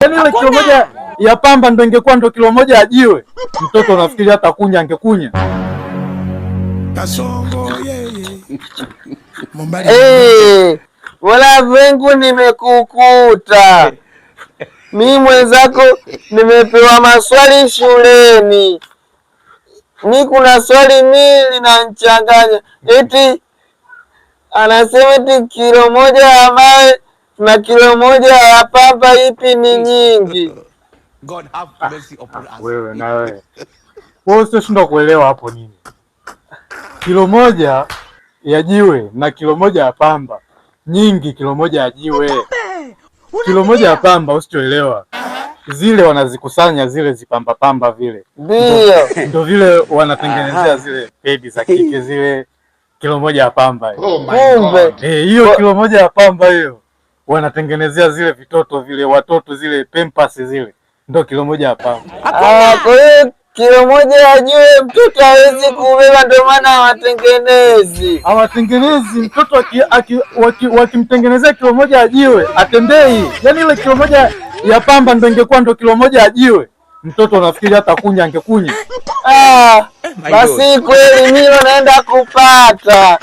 Yaani ile kilo moja ya pamba ndo ingekuwa ndo kilo moja ya jiwe, mtoto unafikiri hata kunya angekunya? Kasongo wala vengu nimekukuta. Mimi mwenzako nimepewa maswali shuleni. Mimi kuna swali mimi linanichanganya. Eti anasema eti kilo moja ya mawe na kilo moja ya pamba ipi ni nyingi? God have mercy upon us. Wewe na wewe. Wewe usishindwa kuelewa hapo nini? Kilo moja ya jiwe na kilo moja ya pamba nyingi, kilo moja ya jiwe. Kilo moja ya pamba usichoelewa, zile wanazikusanya zile zipamba pamba vile, ndio vile wanatengenezea zile pedi za kike zile. Kilo moja ya pamba hiyo, kilo moja ya pamba hiyo wanatengenezea zile vitoto vile, watoto zile pampers zile, ndio kilo moja ya pamba. Kwa hiyo kilo moja ya jiwe mtoto hawezi kubeba, ndio maana hawatengenezi. Mtoto wakimtengenezea kilo moja ya jiwe atembei. Yaani ile kilo moja ya pamba ndio ingekuwa ndo kilo moja ya jiwe, mtoto unafikiri hata kunya angekunya? Basi kweli mimi naenda kupata